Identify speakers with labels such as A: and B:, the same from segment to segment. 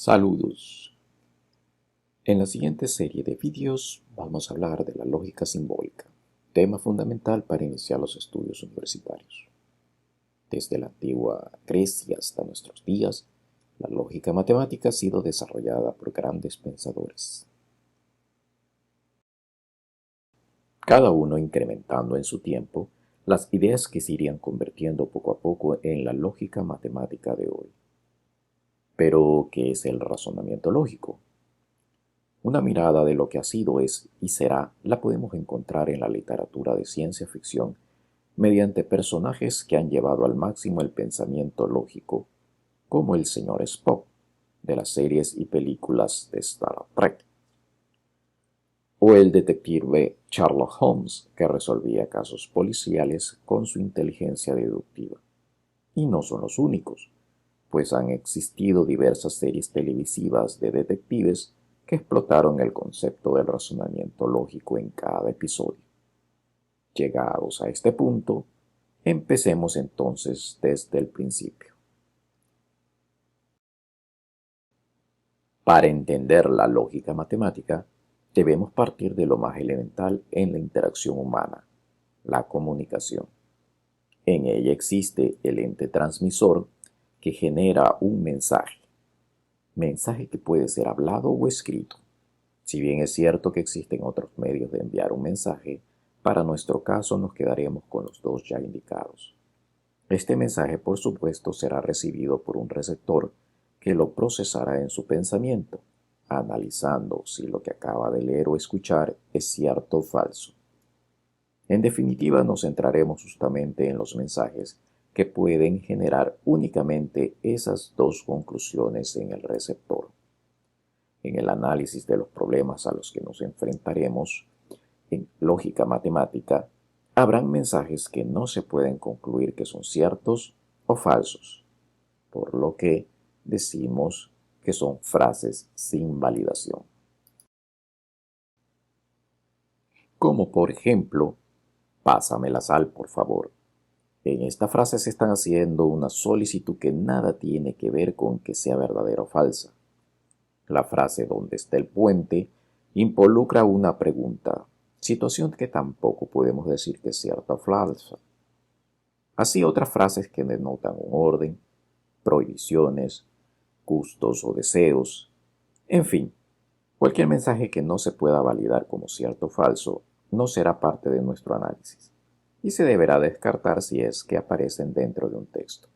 A: Saludos. En la siguiente serie de vídeos vamos a hablar de la lógica simbólica, tema fundamental para iniciar los estudios universitarios. Desde la antigua Grecia hasta nuestros días, la lógica matemática ha sido desarrollada por grandes pensadores, cada uno incrementando en su tiempo las ideas que se irían convirtiendo poco a poco en la lógica matemática de hoy. Pero, ¿qué es el razonamiento lógico? Una mirada de lo que ha sido, es y será la podemos encontrar en la literatura de ciencia ficción mediante personajes que han llevado al máximo el pensamiento lógico, como el señor Spock de las series y películas de Star Trek, o el detective Sherlock Holmes, que resolvía casos policiales con su inteligencia deductiva. Y no son los únicos, pues han existido diversas series televisivas de detectives que explotaron el concepto del razonamiento lógico en cada episodio. Llegados a este punto, empecemos entonces desde el principio. Para entender la lógica matemática, debemos partir de lo más elemental en la interacción humana, la comunicación. En ella existe el ente transmisor que genera un mensaje que puede ser hablado o escrito. Si bien es cierto que existen otros medios de enviar un mensaje, para nuestro caso nos quedaremos con los dos ya indicados. Este mensaje, por supuesto, será recibido por un receptor que lo procesará en su pensamiento, analizando si lo que acaba de leer o escuchar es cierto o falso. En definitiva, nos centraremos justamente en los mensajes que pueden generar únicamente esas dos conclusiones en el receptor. En el análisis de los problemas a los que nos enfrentaremos en lógica matemática, habrán mensajes que no se pueden concluir que son ciertos o falsos, por lo que decimos que son frases sin validación. Como por ejemplo, pásame la sal, por favor. En esta frase se están haciendo una solicitud que nada tiene que ver con que sea verdadera o falsa. La frase "¿dónde está el puente?" involucra una pregunta, situación que tampoco podemos decir que es cierta o falsa. Así otras frases que denotan un orden, prohibiciones, gustos o deseos, en fin, cualquier mensaje que no se pueda validar como cierto o falso no será parte de nuestro análisis y se deberá descartar si es que aparecen dentro de un texto.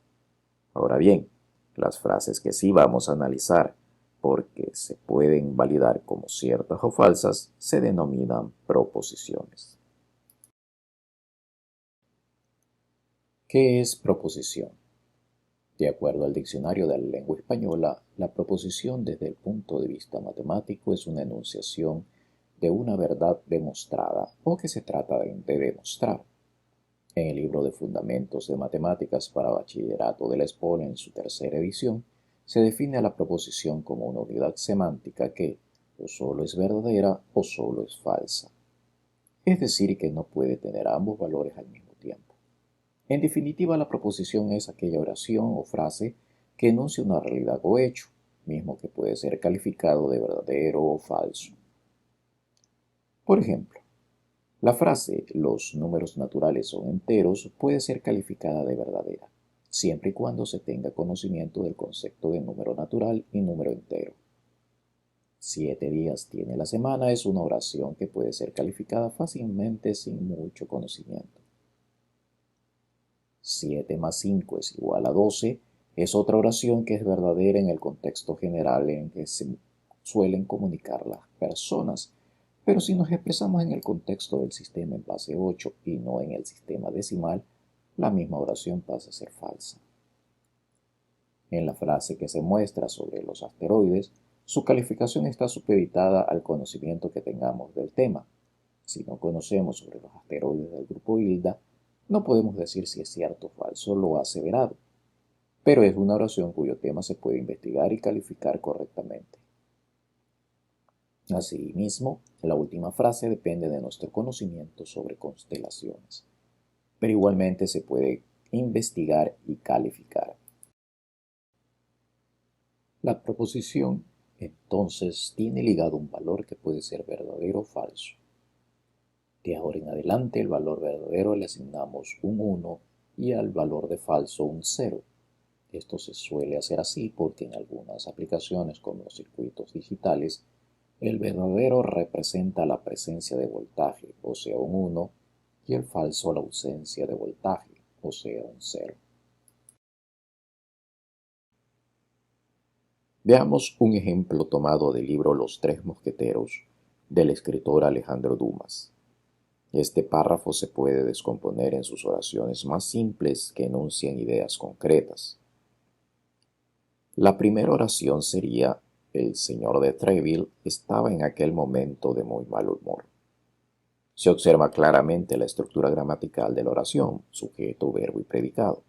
A: Ahora bien, las frases que sí vamos a analizar porque se pueden validar como ciertas o falsas se denominan proposiciones. ¿Qué es proposición? De acuerdo al diccionario de la lengua española, la proposición desde el punto de vista matemático es una enunciación de una verdad demostrada o que se trata de demostrar. En el libro de Fundamentos de Matemáticas para Bachillerato de la ESPOL, en su tercera edición, se define a la proposición como una unidad semántica que o solo es verdadera o solo es falsa. Es decir, que no puede tener ambos valores al mismo tiempo. En definitiva, la proposición es aquella oración o frase que enuncia una realidad o hecho, mismo que puede ser calificado de verdadero o falso. Por ejemplo, la frase "los números naturales son enteros" puede ser calificada de verdadera, siempre y cuando se tenga conocimiento del concepto de número natural y número entero. 7 días tiene la semana es una oración que puede ser calificada fácilmente sin mucho conocimiento. 7 más 5 es igual a 12 es otra oración que es verdadera en el contexto general en que se suelen comunicar las personas. Pero si nos expresamos en el contexto del sistema en base 8 y no en el sistema decimal, la misma oración pasa a ser falsa. En la frase que se muestra sobre los asteroides, su calificación está supeditada al conocimiento que tengamos del tema. Si no conocemos sobre los asteroides del grupo Hilda, no podemos decir si es cierto o falso lo aseverado, pero es una oración cuyo tema se puede investigar y calificar correctamente. Asimismo, la última frase depende de nuestro conocimiento sobre constelaciones, pero igualmente se puede investigar y calificar. La proposición entonces tiene ligado un valor que puede ser verdadero o falso. De ahora en adelante el valor verdadero le asignamos un 1 y al valor de falso un 0. Esto se suele hacer así porque en algunas aplicaciones como los circuitos digitales, el verdadero representa la presencia de voltaje, o sea un 1, y el falso la ausencia de voltaje, o sea un 0. Veamos un ejemplo tomado del libro Los Tres Mosqueteros, del escritor Alejandro Dumas. Este párrafo se puede descomponer en sus oraciones más simples que enuncian ideas concretas. La primera oración sería: el señor de Treville estaba en aquel momento de muy mal humor. Se observa claramente la estructura gramatical de la oración, sujeto, verbo y predicado.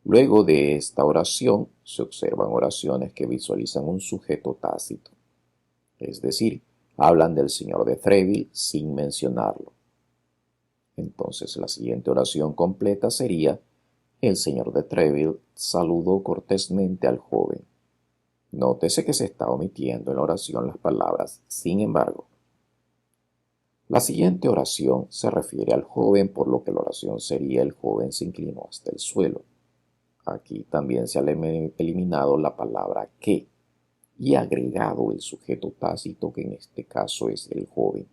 A: Luego de esta oración se observan oraciones que visualizan un sujeto tácito, es decir, hablan del señor de Treville sin mencionarlo. Entonces la siguiente oración completa sería: el señor de Treville saludó cortésmente al joven. Nótese que se está omitiendo en la oración las palabras sin embargo. La siguiente oración se refiere al joven, por lo que la oración sería: el joven se inclinó hasta el suelo. Aquí también se ha eliminado la palabra que y agregado el sujeto tácito, que en este caso es el joven.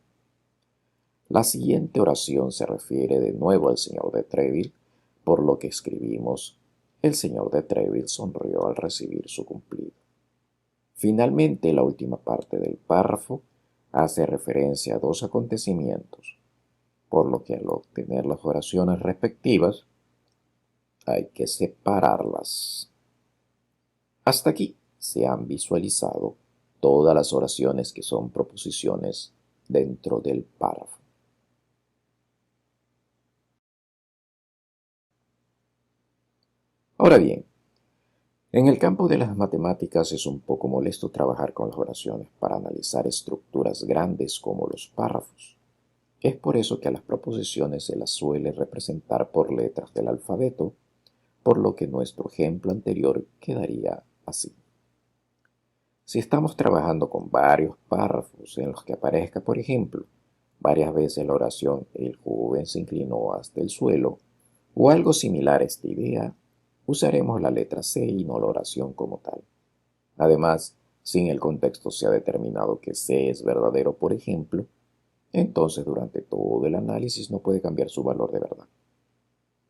A: La siguiente oración se refiere de nuevo al señor de Treville, por lo que escribimos: el señor de Treville sonrió al recibir su cumplido. Finalmente, la última parte del párrafo hace referencia a dos acontecimientos, por lo que al obtener las oraciones respectivas hay que separarlas. Hasta aquí se han visualizado todas las oraciones que son proposiciones dentro del párrafo. Ahora bien, en el campo de las matemáticas es un poco molesto trabajar con las oraciones para analizar estructuras grandes como los párrafos. Es por eso que a las proposiciones se las suele representar por letras del alfabeto, por lo que nuestro ejemplo anterior quedaría así. Si estamos trabajando con varios párrafos en los que aparezca, por ejemplo, varias veces la oración "el joven se inclinó hasta el suelo" o algo similar a esta idea, usaremos la letra C y no la oración como tal. Además, si en el contexto se ha determinado que C es verdadero, por ejemplo, entonces durante todo el análisis no puede cambiar su valor de verdad.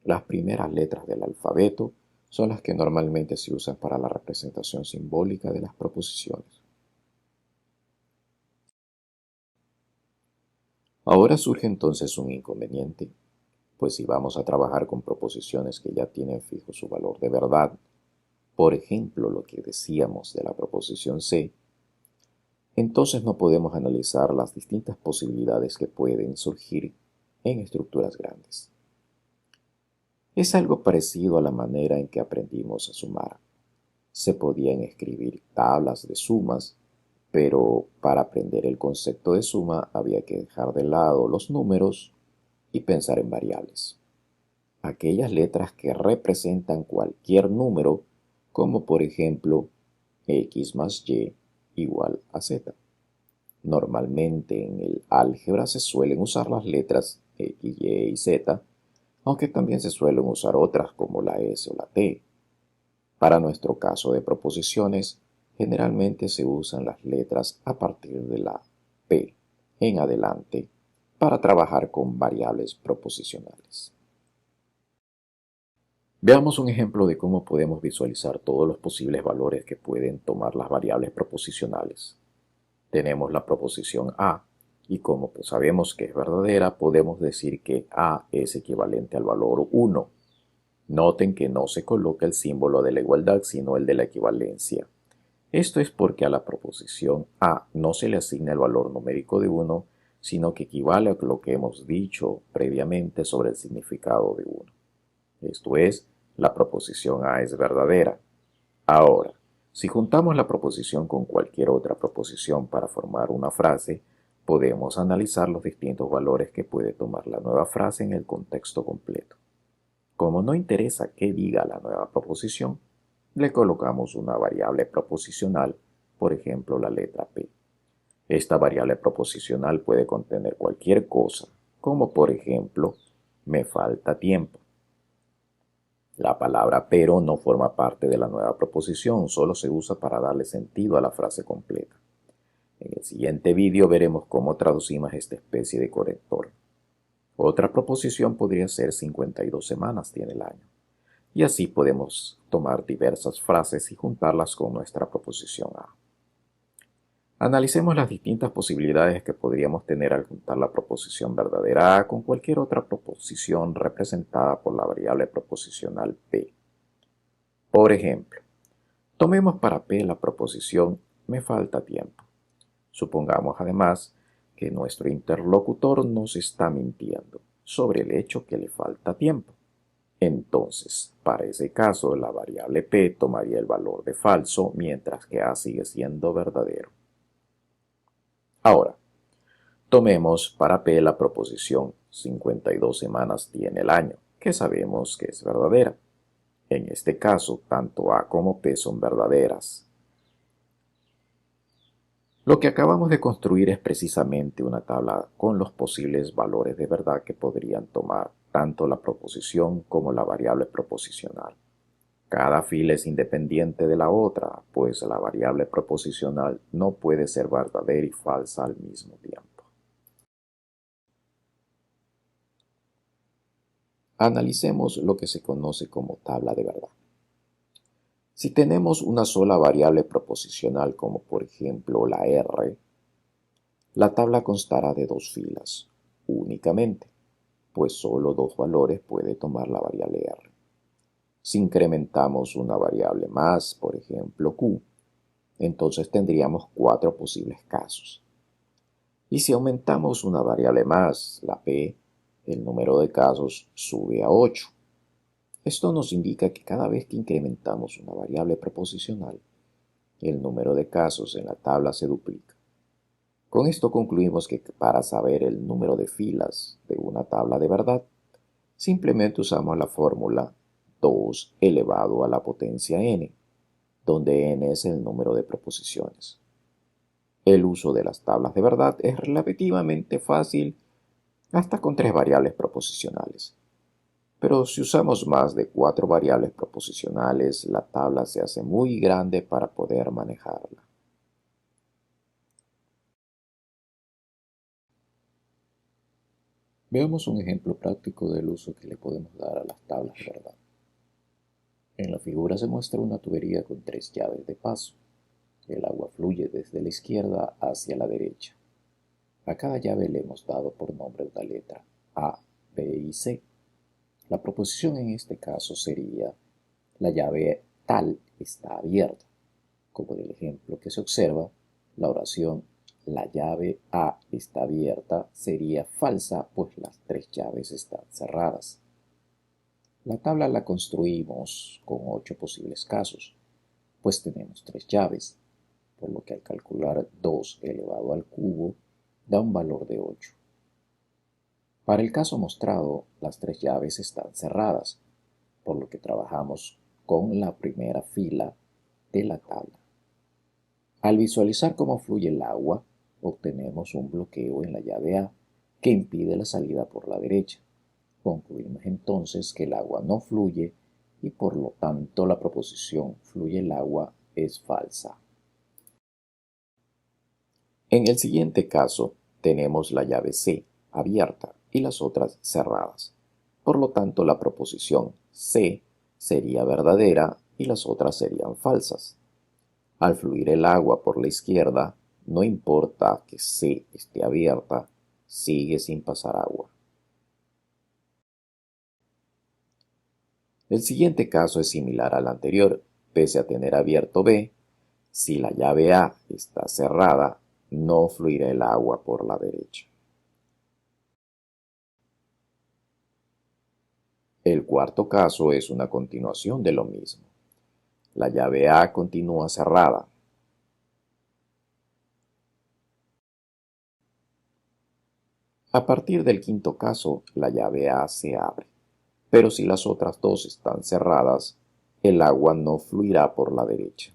A: Las primeras letras del alfabeto son las que normalmente se usan para la representación simbólica de las proposiciones. Ahora surge entonces un inconveniente, pues si vamos a trabajar con proposiciones que ya tienen fijo su valor de verdad, por ejemplo lo que decíamos de la proposición C, entonces no podemos analizar las distintas posibilidades que pueden surgir en estructuras grandes. Es algo parecido a la manera en que aprendimos a sumar. Se podían escribir tablas de sumas, pero para aprender el concepto de suma había que dejar de lado los números y pensar en variables. Aquellas letras que representan cualquier número, como por ejemplo x más y igual a z. Normalmente en el álgebra se suelen usar las letras x, y y z, aunque también se suelen usar otras como la s o la t. Para nuestro caso de proposiciones, generalmente se usan las letras a partir de la p en adelante para trabajar con variables proposicionales. Veamos un ejemplo de cómo podemos visualizar todos los posibles valores que pueden tomar las variables proposicionales. Tenemos la proposición A, y como sabemos que es verdadera, podemos decir que A es equivalente al valor 1. Noten que no se coloca el símbolo de la igualdad, sino el de la equivalencia. Esto es porque a la proposición A no se le asigna el valor numérico de 1, sino que equivale a lo que hemos dicho previamente sobre el significado de 1. Esto es, la proposición A es verdadera. Ahora, si juntamos la proposición con cualquier otra proposición para formar una frase, podemos analizar los distintos valores que puede tomar la nueva frase en el contexto completo. Como no interesa qué diga la nueva proposición, le colocamos una variable proposicional, por ejemplo la letra P. Esta variable proposicional puede contener cualquier cosa, como por ejemplo, me falta tiempo. La palabra pero no forma parte de la nueva proposición, solo se usa para darle sentido a la frase completa. En el siguiente vídeo veremos cómo traducimos esta especie de corrector. Otra proposición podría ser 52 semanas tiene el año. Y así podemos tomar diversas frases y juntarlas con nuestra proposición A. Analicemos las distintas posibilidades que podríamos tener al juntar la proposición verdadera A con cualquier otra proposición representada por la variable proposicional P. Por ejemplo, tomemos para P la proposición me falta tiempo. Supongamos además que nuestro interlocutor nos está mintiendo sobre el hecho que le falta tiempo. Entonces, para ese caso, la variable P tomaría el valor de falso, mientras que A sigue siendo verdadero. Ahora, tomemos para P la proposición 52 semanas tiene el año, que sabemos que es verdadera. En este caso, tanto A como P son verdaderas. Lo que acabamos de construir es precisamente una tabla con los posibles valores de verdad que podrían tomar tanto la proposición como la variable proposicional. Cada fila es independiente de la otra, pues la variable proposicional no puede ser verdadera y falsa al mismo tiempo. Analicemos lo que se conoce como tabla de verdad. Si tenemos una sola variable proposicional, como por ejemplo la R, la tabla constará de dos filas, únicamente, pues solo dos valores puede tomar la variable R. Si incrementamos una variable más, por ejemplo Q, entonces tendríamos cuatro posibles casos. Y si aumentamos una variable más, la P, el número de casos sube a 8. Esto nos indica que cada vez que incrementamos una variable proposicional, el número de casos en la tabla se duplica. Con esto concluimos que para saber el número de filas de una tabla de verdad, simplemente usamos la fórmula 2 elevado a la potencia n, donde n es el número de proposiciones. El uso de las tablas de verdad es relativamente fácil hasta con tres variables proposicionales. Pero si usamos más de 4 variables proposicionales, la tabla se hace muy grande para poder manejarla. Veamos un ejemplo práctico del uso que le podemos dar a las tablas de verdad. En la figura se muestra una tubería con 3 llaves de paso. El agua fluye desde la izquierda hacia la derecha. A cada llave le hemos dado por nombre una letra A, B y C. La proposición en este caso sería la llave tal está abierta. Como en el ejemplo que se observa, la oración la llave A está abierta sería falsa, pues las 3 llaves están cerradas. La tabla la construimos con 8 posibles casos, pues tenemos 3 llaves, por lo que al calcular 2 elevado al cubo da un valor de 8. Para el caso mostrado, las 3 llaves están cerradas, por lo que trabajamos con la primera fila de la tabla. Al visualizar cómo fluye el agua, obtenemos un bloqueo en la llave A que impide la salida por la derecha. Concluimos entonces que el agua no fluye y por lo tanto la proposición fluye el agua es falsa. En el siguiente caso tenemos la llave C abierta y las otras cerradas. Por lo tanto la proposición C sería verdadera y las otras serían falsas. Al fluir el agua por la izquierda, no importa que C esté abierta, sigue sin pasar agua. El siguiente caso es similar al anterior, pese a tener abierto B, si la llave A está cerrada, no fluirá el agua por la derecha. El cuarto caso es una continuación de lo mismo. La llave A continúa cerrada. A partir del quinto caso, la llave A se abre, pero si las otras dos están cerradas, el agua no fluirá por la derecha.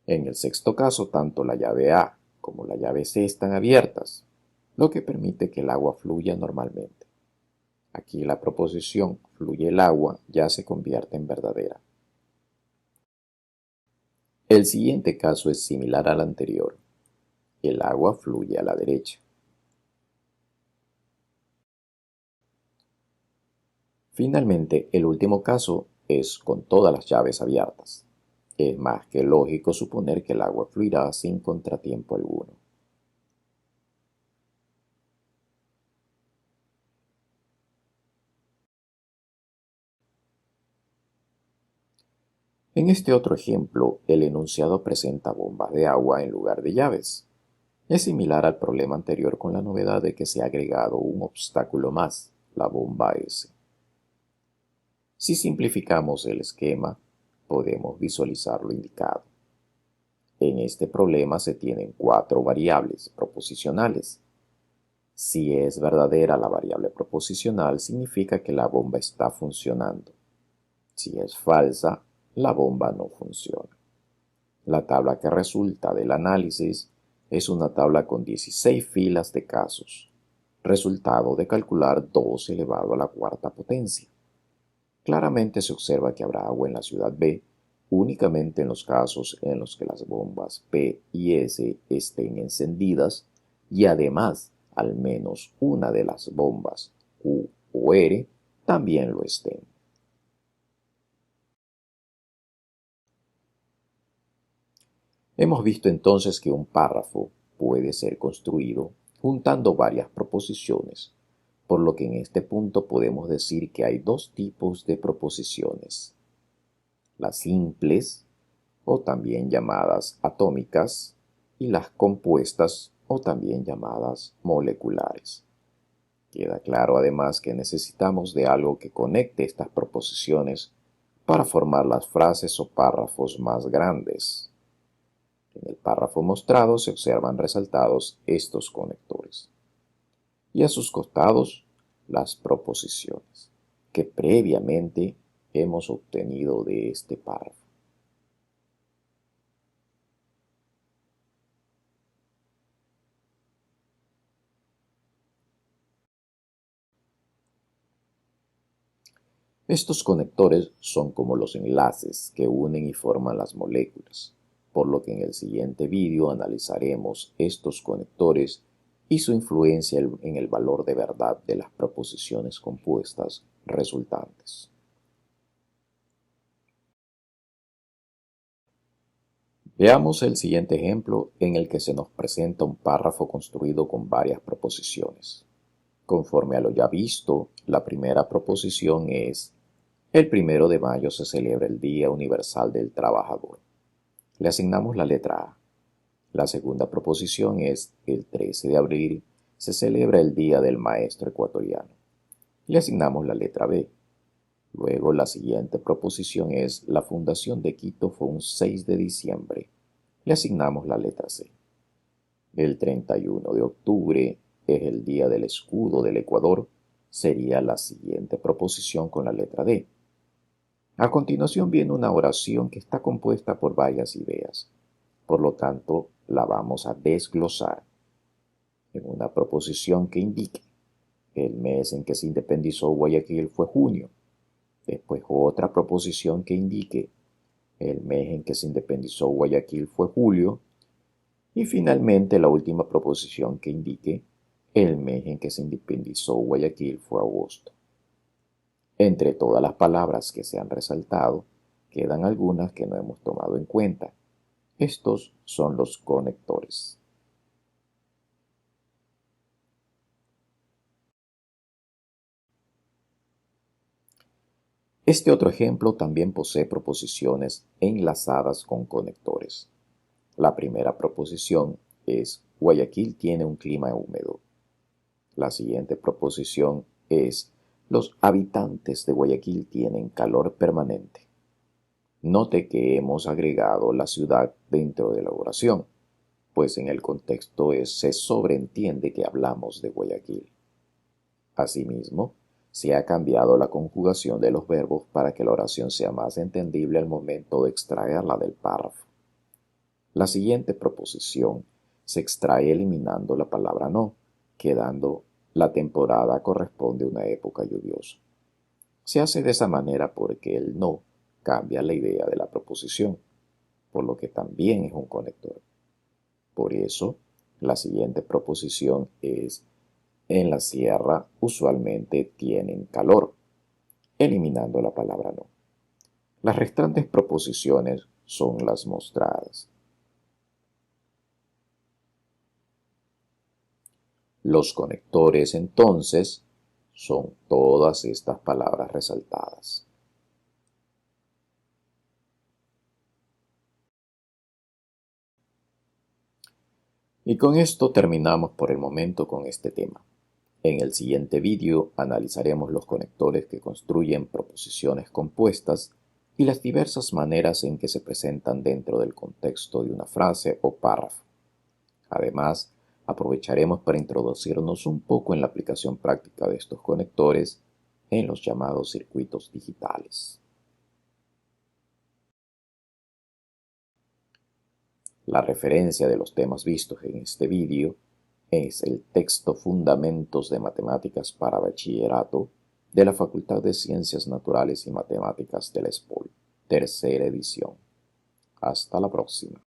A: En el sexto caso, tanto la llave A como la llave C están abiertas, lo que permite que el agua fluya normalmente. Aquí la proposición fluye el agua ya se convierte en verdadera. El siguiente caso es similar al anterior. El agua fluye a la derecha. Finalmente, el último caso es con todas las llaves abiertas. Es más que lógico suponer que el agua fluirá sin contratiempo alguno. En este otro ejemplo, el enunciado presenta bombas de agua en lugar de llaves. Es similar al problema anterior con la novedad de que se ha agregado un obstáculo más, la bomba S. Si simplificamos el esquema, podemos visualizar lo indicado. En este problema se tienen 4 variables proposicionales. Si es verdadera la variable proposicional, significa que la bomba está funcionando. Si es falsa, la bomba no funciona. La tabla que resulta del análisis es una tabla con 16 filas de casos, resultado de calcular 2 elevado a la cuarta potencia. Claramente se observa que habrá agua en la ciudad B únicamente en los casos en los que las bombas P y S estén encendidas y además al menos una de las bombas Q o R también lo estén. Hemos visto entonces que un párrafo puede ser construido juntando varias proposiciones, por lo que en este punto podemos decir que hay dos tipos de proposiciones: las simples, o también llamadas atómicas, y las compuestas, o también llamadas moleculares. Queda claro además que necesitamos de algo que conecte estas proposiciones para formar las frases o párrafos más grandes. En el párrafo mostrado se observan resaltados estos conectores y a sus costados las proposiciones que previamente hemos obtenido de este párrafo. Estos conectores son como los enlaces que unen y forman las moléculas, por lo que en el siguiente vídeo analizaremos estos conectores y su influencia en el valor de verdad de las proposiciones compuestas resultantes. Veamos el siguiente ejemplo en el que se nos presenta un párrafo construido con varias proposiciones. Conforme a lo ya visto, la primera proposición es: el 1 de mayo se celebra el Día Universal del Trabajador. Le asignamos la letra A. La segunda proposición es: el 13 de abril se celebra el Día del Maestro Ecuatoriano. Le asignamos la letra B. Luego la siguiente proposición es: la fundación de Quito fue un 6 de diciembre. Le asignamos la letra C. El 31 de octubre es el Día del Escudo del Ecuador. Sería la siguiente proposición con la letra D. A continuación viene una oración que está compuesta por varias ideas. Por lo tanto, la vamos a desglosar en una proposición que indique: el mes en que se independizó Guayaquil fue junio. Después otra proposición que indique: el mes en que se independizó Guayaquil fue julio. Y finalmente la última proposición que indique: el mes en que se independizó Guayaquil fue agosto. Entre todas las palabras que se han resaltado, quedan algunas que no hemos tomado en cuenta. Estos son los conectores. Este otro ejemplo también posee proposiciones enlazadas con conectores. La primera proposición es: Guayaquil tiene un clima húmedo. La siguiente proposición es: los habitantes de Guayaquil tienen calor permanente. Note que hemos agregado la ciudad dentro de la oración, pues en el contexto se sobreentiende que hablamos de Guayaquil. Asimismo, se ha cambiado la conjugación de los verbos para que la oración sea más entendible al momento de extraerla del párrafo. La siguiente proposición se extrae eliminando la palabra no, quedando la temporada corresponde a una época lluviosa. Se hace de esa manera porque el no cambia la idea de la proposición, por lo que también es un conector. Por eso, la siguiente proposición es: en la sierra usualmente tienen calor, eliminando la palabra no. Las restantes proposiciones son las mostradas. Los conectores, entonces, son todas estas palabras resaltadas. Y con esto terminamos por el momento con este tema. En el siguiente vídeo analizaremos los conectores que construyen proposiciones compuestas y las diversas maneras en que se presentan dentro del contexto de una frase o párrafo. Además, aprovecharemos para introducirnos un poco en la aplicación práctica de estos conectores en los llamados circuitos digitales. La referencia de los temas vistos en este vídeo es el texto Fundamentos de Matemáticas para Bachillerato de la Facultad de Ciencias Naturales y Matemáticas de la ESPOL, tercera edición. Hasta la próxima.